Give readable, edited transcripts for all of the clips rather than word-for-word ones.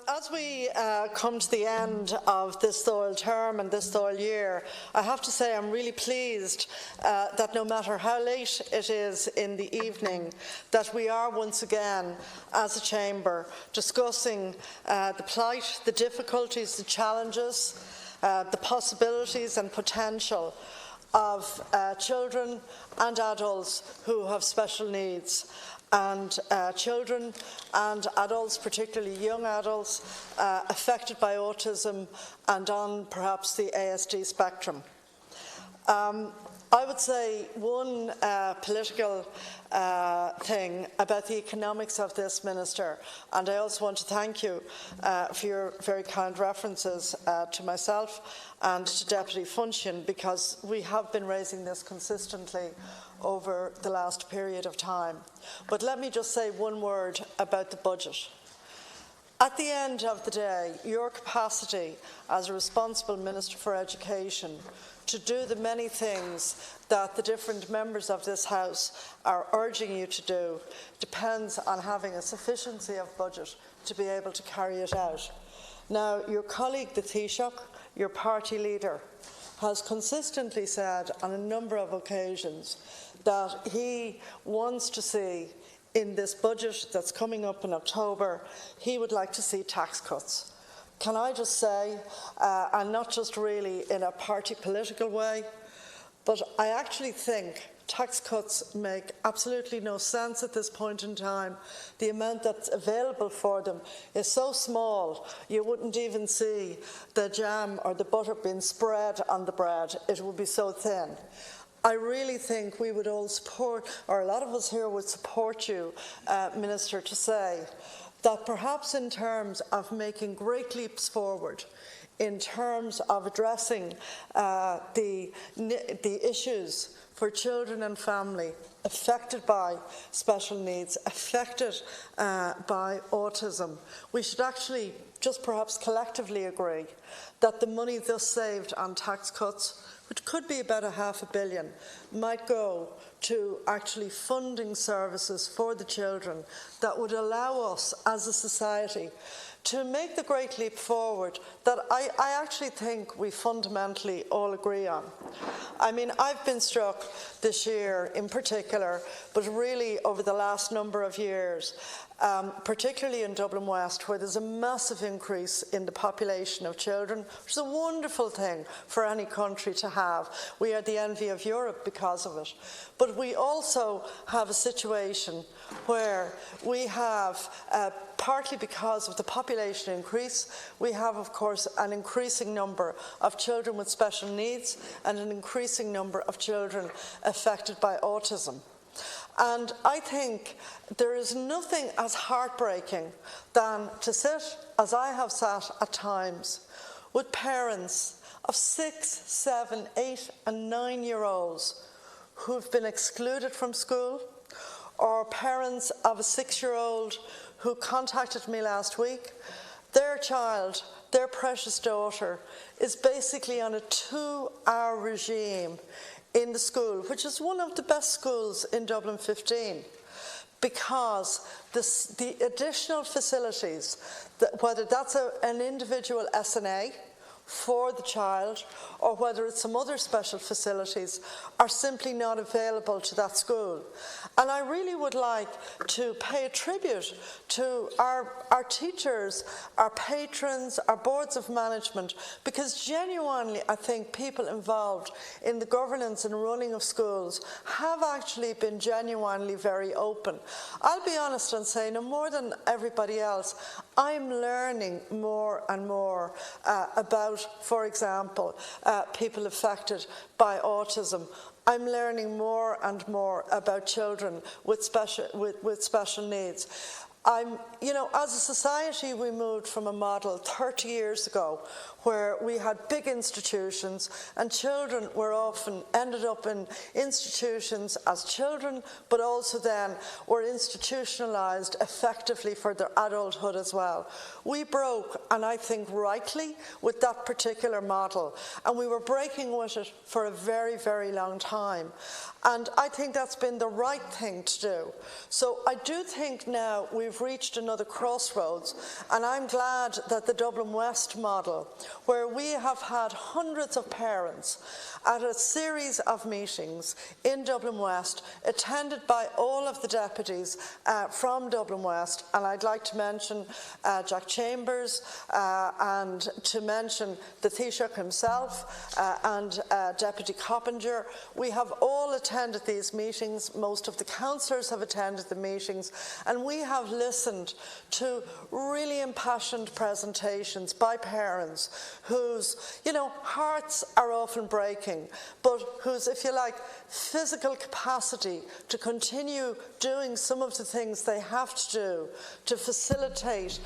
As we come to the end of this Dáil term and this Dáil year, I have to say I'm really pleased that no matter how late it is in the evening, that we are once again, as a chamber, discussing the plight, the difficulties, the challenges, the possibilities and potential of children and adults who have special needs. And children and adults, particularly young adults, affected by autism and on perhaps the ASD spectrum. I would say one political thing about the economics of this, Minister, and I also want to thank you for your very kind references to myself and to Deputy Funchion, because we have been raising this consistently over the last period of time. But let me just say one word about the budget. At the end of the day, your capacity as a responsible Minister for Education to do the many things that the different members of this House are urging you to do depends on having a sufficiency of budget to be able to carry it out. Now, your colleague, the Taoiseach, your party leader, has consistently said on a number of occasions that he wants to see in this budget that's coming up in October, he would like to see tax cuts. Can I just say, and not just really in a party political way, but I actually think tax cuts make absolutely no sense at this point in time. The amount that's available for them is so small, you wouldn't even see the jam or the butter being spread on the bread. It would be so thin. I really think we would all support, or a lot of us here would support you, Minister, to say that perhaps in terms of making great leaps forward, in terms of addressing the issues for children and family affected by special needs, affected by autism, we should actually just perhaps collectively agree that the money thus saved on tax cuts, which could be about £500 million, might go to actually funding services for the children that would allow us as a society to make the great leap forward that I actually think we fundamentally all agree on. I mean, I've been struck this year in particular, but really over the last number of years, particularly in Dublin West, where there's a massive increase in the population of children, which is a wonderful thing for any country to have. We are the envy of Europe because of it. But we also have a situation where we have, partly because of the population increase, we have, of course, an increasing number of children with special needs and an increasing number of children affected by autism. And I think there is nothing as heartbreaking than to sit, as I have sat at times, with parents of 6, 7, 8 and 9-year-olds who've been excluded from school, or parents of a 6-year-old who contacted me last week. Their child, their precious daughter, is basically on a 2-hour regime in the school, which is one of the best schools in Dublin 15, because the additional facilities, whether that's an individual SNA for the child or whether it's some other special facilities, are simply not available to that school. And I really would like to pay a tribute to our teachers, our patrons, our boards of management, because genuinely I think people involved in the governance and running of schools have actually been genuinely very open. I'll be honest and say, no more than everybody else, I'm learning more and more about, for example, people affected by autism. I'm learning more and more about children with special needs. As a society, we moved from a model 30 years ago where we had big institutions and children were often ended up in institutions as children, but also then were institutionalised effectively for their adulthood as well. We broke, and I think rightly, with that particular model, and we were breaking with it for a very, very long time. And I think that's been the right thing to do. So I do think now we we've reached another crossroads, and I'm glad that the Dublin West model, where we have had hundreds of parents at a series of meetings in Dublin West, attended by all of the deputies from Dublin West, and I'd like to mention Jack Chambers and to mention the Taoiseach himself and Deputy Coppinger. We have all attended these meetings, most of the councillors have attended the meetings, and we have listened to really impassioned presentations by parents whose, hearts are often breaking, but whose, if you like, physical capacity to continue doing some of the things they have to do to facilitate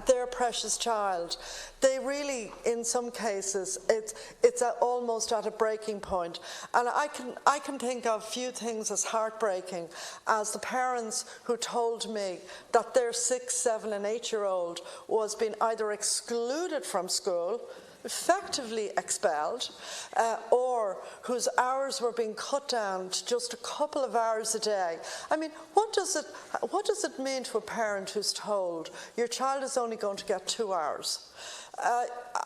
their precious child, they really, in some cases, it's almost at a breaking point. And I can think of few things as heartbreaking as the parents who told me that their 6, 7 and 8-year-old was being either excluded from school, effectively expelled, or whose hours were being cut down to just a couple of hours a day. I mean, what does it mean to a parent who's told your child is only going to get 2 hours?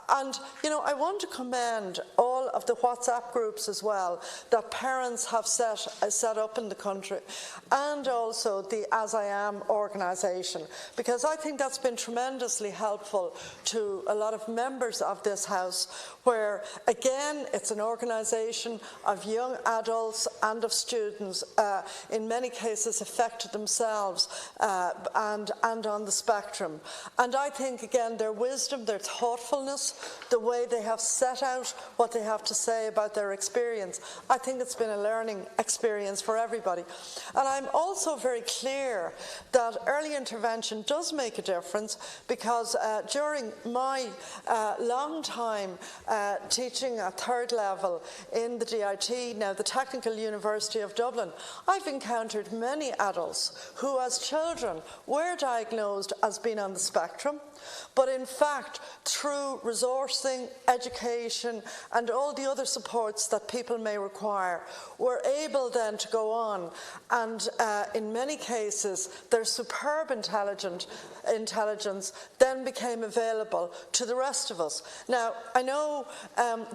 And I want to commend all of the WhatsApp groups as well that parents have set up in the country, and also the As I Am organisation, because I think that's been tremendously helpful to a lot of members of this House, where again it's an organisation of young adults and of students, in many cases affected themselves and on the spectrum. And I think again their wisdom, their thoughtfulness, the way they have set out what they have to say about their experience, I think it's been a learning experience for everybody. And I'm also very clear that early intervention does make a difference, because during my long time teaching at 3rd level in the DIT, now the Technical University of Dublin, I've encountered many adults who as children were diagnosed as being on the spectrum, but in fact through resourcing, education and all the other supports that people may require, were able then to go on, and in many cases their superb intelligence then became available to the rest of us. Now I know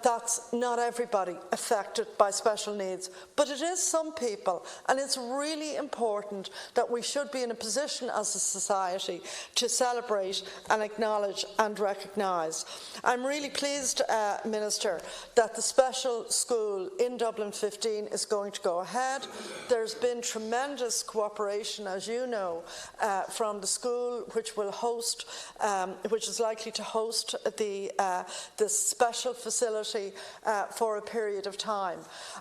that's not everybody affected by special needs, but it is some people, and it's really important that we should be in a position as a society to celebrate and acknowledge and recognise. I'm really pleased, Minister, that the special school in Dublin 15 is going to go ahead. There's been tremendous cooperation, as you know, from the school which will host, which is likely to host the special facility for a period of time.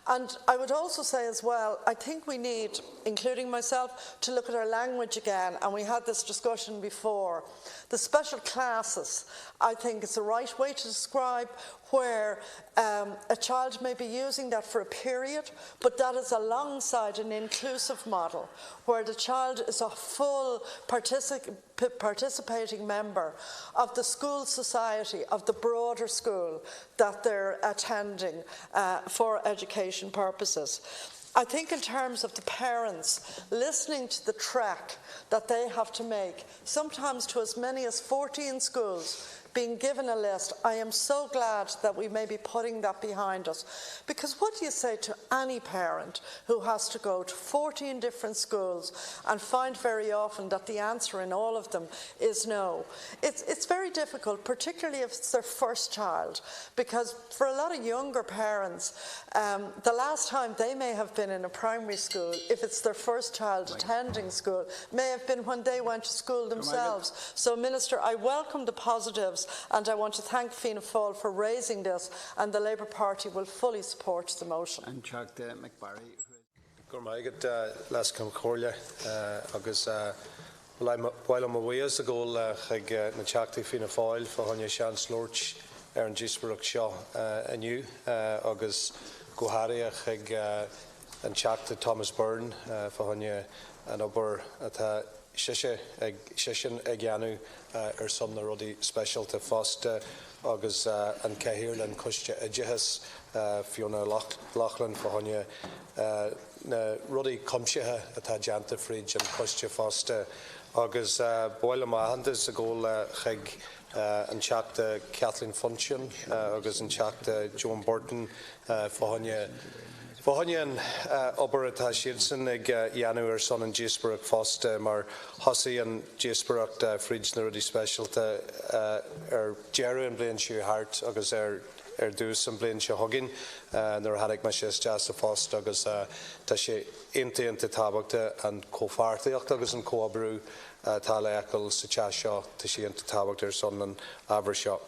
And I would also say as well, I think we need, including myself, to look at our language again, and we had this discussion before. The special classes, I think it's the right way to describe where a child may be using that for a period, but that is alongside an inclusive model where the child is a full participating member of the school society, of the broader school that they're attending for education purposes. I think in terms of the parents listening to the trek that they have to make, sometimes to as many as 14 schools, being given a list, I am so glad that we may be putting that behind us. Because what do you say to any parent who has to go to 14 different schools and find very often that the answer in all of them is no? It's very difficult, particularly if it's their first child, because for a lot of younger parents, the last time they may have been in a primary school, if it's their first child attending school, may have been when they went to school themselves. So, Minister, I welcome the positives, and I want to thank Fianna Fáil for raising this, and the Labour Party will fully support the motion. And Chuck McBarry. Gormaigad las Comcorlia agus while I'm away as a goal chag na teachtaí Fianna Fáil for Honya Seans Lorch an Gisbrook Shaw aniu agus Goharia chag an teachta Thomas Burton for Honya an ober at Shishin Egianu some the ruddy special to Foster agus an Cahir and Cushta Ejihas Fiona Lachlan for Honya na ruddy Comshiha at Janta Fridge and Cushta Foster agus bhile mahantas a ggóil chuig an teachta Kathleen Funchion agus an teachta Joan Burton Fáhanne an obair atá siad san ag dhéanamh ar son an díosparach fásta mar thosaí an díosparach fríd na rudí speisialta ar dearú an bliain siú thart agus ar dús an bliain se thugann nuair tháinig me sé deas a fásta agus tá sé inta tábhachta an cóphartaíocht agus an cóabrú tá le eiceil sa teas seo tá sé inta tábhacht ar son an ábhar seo.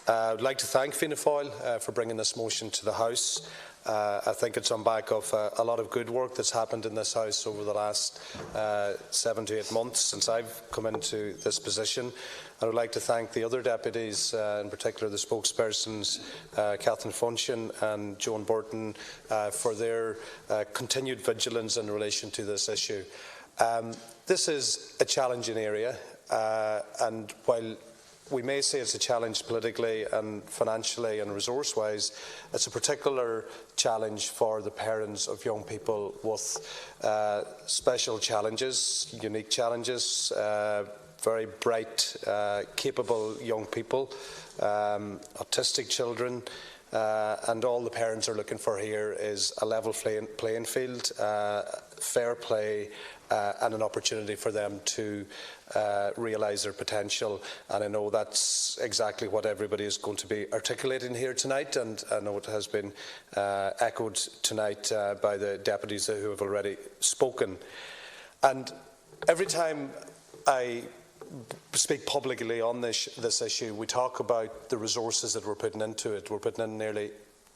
I'd like to thank Fianna Fáil for bringing this motion to the House. I think it's on back of a lot of good work that's happened in this House over the last 7 to 8 months since I've come into this position. I would like to thank the other deputies, in particular the spokespersons, Kathleen Funchion and Joan Burton, for their continued vigilance in relation to this issue. This is a challenging area, and while we may say it's a challenge politically and financially and resource-wise, it's a particular challenge for the parents of young people with special challenges, unique challenges, very bright, capable young people, autistic children, and all the parents are looking for here is a level playing field, fair play, and an opportunity for them to realise their potential. And I know that's exactly what everybody is going to be articulating here tonight, and I know it has been echoed tonight by the deputies who have already spoken. And every time I speak publicly on this issue, we talk about the resources that we're putting into it. We're putting in nearly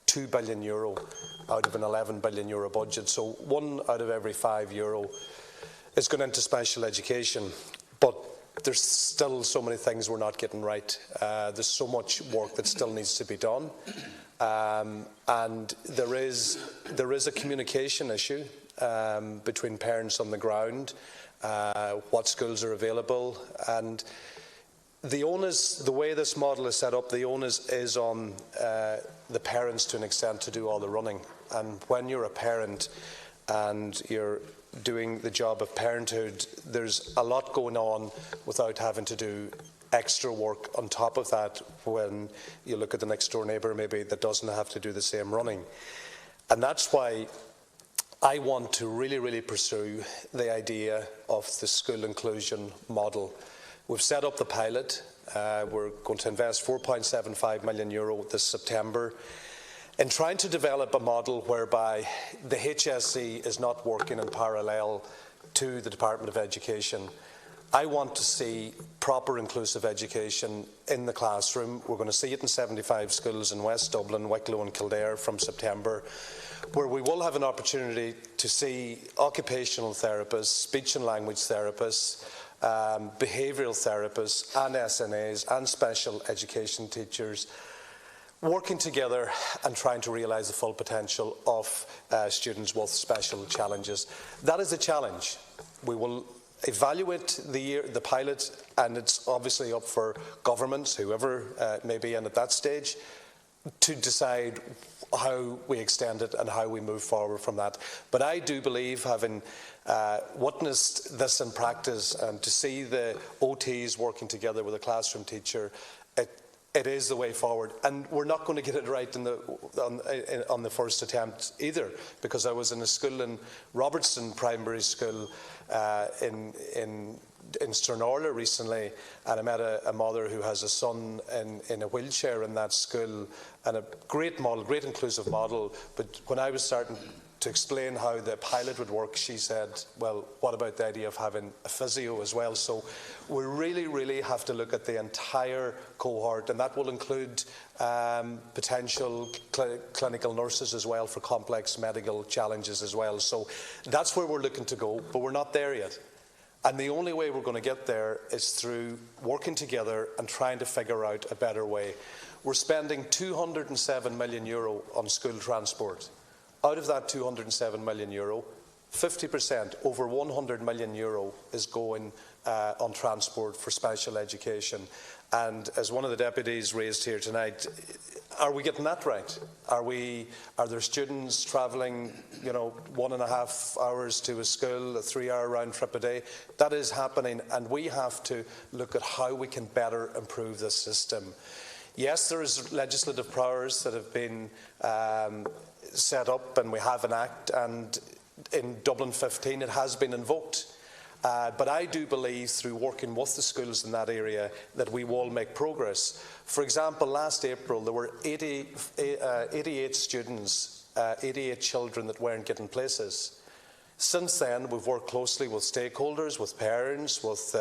€2 billion out of an €11 billion budget. So €1 out of every €5 is going into special education. But there's still so many things we're not getting right. There's so much work that still needs to be done. And there is a communication issue between parents on the ground, what schools are available, and the onus, the way this model is set up, the onus is on the parents to an extent to do all the running. And when you're a parent and you're doing the job of parenthood, there's a lot going on without having to do extra work on top of that when you look at the next door neighbour maybe that doesn't have to do the same running. And that's why I want to really pursue the idea of the school inclusion model. We've set up the pilot. We're going to invest €4.75 million this September in trying to develop a model whereby the HSE is not working in parallel to the Department of Education. I want to see proper inclusive education in the classroom. We're going to see it in 75 schools in West Dublin, Wicklow and Kildare from September, where we will have an opportunity to see occupational therapists, speech and language therapists, behavioural therapists and SNAs and special education teachers working together and trying to realise the full potential of students with special challenges. That is a challenge. We will evaluate the pilot, and it's obviously up for governments, whoever may be in at that stage, to decide how we extend it and how we move forward from that. But I do believe, having witnessed this in practice and to see the OTs working together with a classroom teacher, it is the way forward. And we're not going to get it right on the first attempt either, because I was in a school in Robertson Primary School in Stranorla recently, and I met a mother who has a son in a wheelchair in that school, and a great model, great inclusive model. But when I was starting to explain how the pilot would work, she said, well, what about the idea of having a physio as well? So we really have to look at the entire cohort, and that will include potential clinical nurses as well for complex medical challenges as well. So that's where we're looking to go, but we're not there yet. And the only way we're going to get there is through working together and trying to figure out a better way. We're spending €207 million on school transport. Out of that €207 million, 50%, over €100 million, is going on transport for special education. And as one of the deputies raised here tonight, are we getting that right? Are there students travelling, 1.5 hours to a school, a 3-hour round trip a day? That is happening, and we have to look at how we can better improve this system. Yes, there is legislative powers that have been set up, and we have an act, and in Dublin 15 it has been invoked. But I do believe, through working with the schools in that area, that we will make progress. For example, last April there were 88 students, 88 children that weren't getting places. Since then, we've worked closely with stakeholders, with parents, with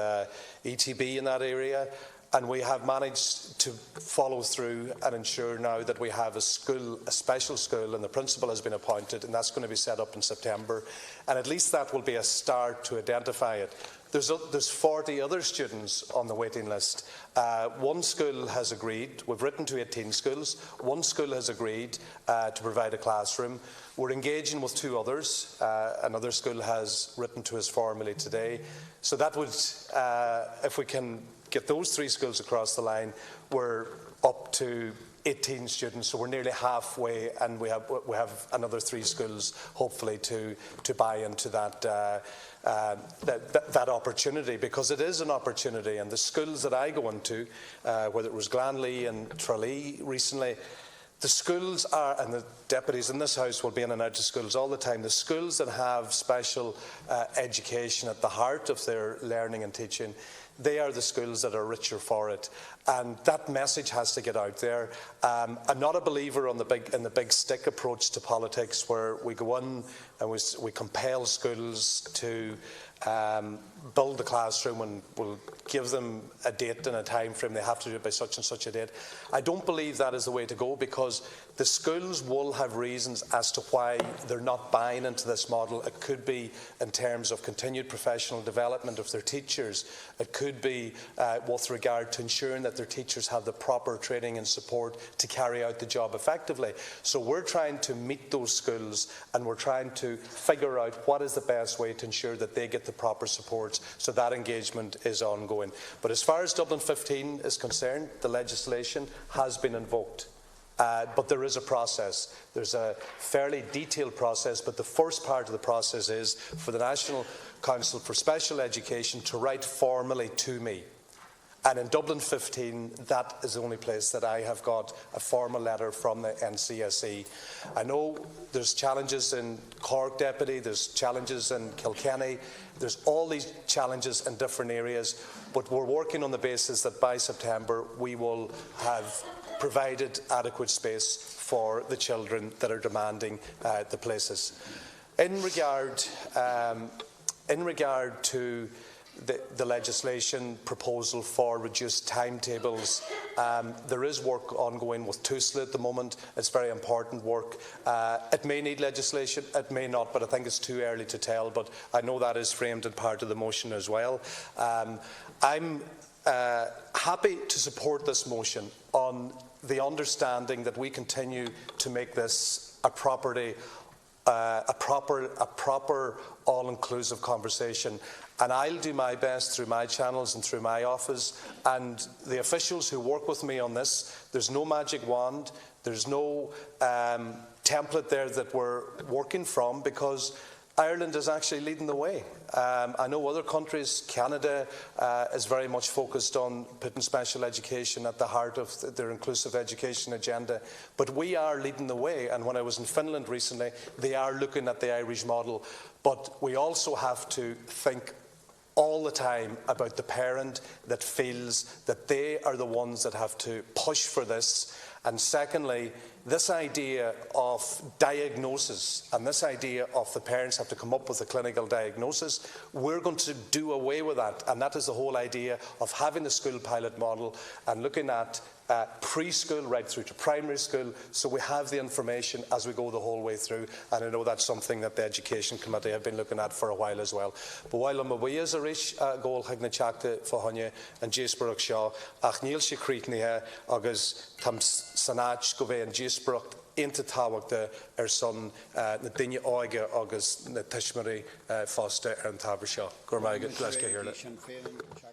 ETB in that area, and we have managed to follow through and ensure now that we have a school, a special school, and the principal has been appointed, and that's going to be set up in September. And at least that will be a start to identify it. There's 40 other students on the waiting list. One school has agreed. We've written to 18 schools. One school has agreed to provide a classroom. We're engaging with 2 others. Another school has written to us formally today. So that would, if we can get those 3 schools across the line, we're up to 18 students, so we're nearly halfway, and we have another 3 schools, hopefully, to buy into that opportunity, because it is an opportunity. And the schools that I go into, whether it was Glanley and Tralee recently, the schools are, and the deputies in this house will be in and out of schools all the time, the schools that have special education at the heart of their learning and teaching, they are the schools that are richer for it. And that message has to get out there. I'm not a believer in the big stick approach to politics, where we go in and we compel schools to build the classroom, and we'll give them a date and a time frame. They have to do it by such and such a date. I don't believe that is the way to go, because the schools will have reasons as to why they're not buying into this model. It could be in terms of continued professional development of their teachers. It could be with regard to ensuring that their teachers have the proper training and support to carry out the job effectively. So we're trying to meet those schools, and we're trying to figure out what is the best way to ensure that they get the proper supports, so that engagement is ongoing. But as far as Dublin 15 is concerned, the legislation has been invoked. But there is a process. There's a fairly detailed process, but the first part of the process is for the National Council for Special Education to write formally to me. And in Dublin 15, that is the only place that I have got a formal letter from the NCSE. I know there's challenges in Cork, Deputy, there's challenges in Kilkenny, there's all these challenges in different areas, but we're working on the basis that by September we will have provided adequate space for the children that are demanding the places. In regard to the legislation proposal for reduced timetables, there is work ongoing with TUSLA at the moment. It's very important work. It may need legislation, it may not, but I think it's too early to tell. But I know that is framed in part of the motion as well. I'm happy to support this motion on the understanding that we continue to make this a proper all-inclusive conversation. And I'll do my best through my channels and through my office and the officials who work with me on this. There's no magic wand. There's no template there that we're working from, because Ireland is actually leading the way. I know other countries, Canada is very much focused on putting special education at the heart of their inclusive education agenda, but we are leading the way. And when I was in Finland recently, they are looking at the Irish model. But we also have to think all the time about the parent that feels that they are the ones that have to push for this. And secondly, this idea of diagnosis and this idea of the parents have to come up with a clinical diagnosis, we're going to do away with that. And that is the whole idea of having the school pilot model and looking at preschool right through to primary school, so we have the information as we go the whole way through, and I know that's something that the Education Committee have been looking at for a while as well. But while I'm away as a rich goal hag na teachta fáhanne and Jesbrach Shaw, ach níl sé críitnithe agus tam sanach go bheith an Jesbrach into tábhachta son na duine áige agus na tuismirí fásta ar an tabair seo. Gur maigad leis go hiarla.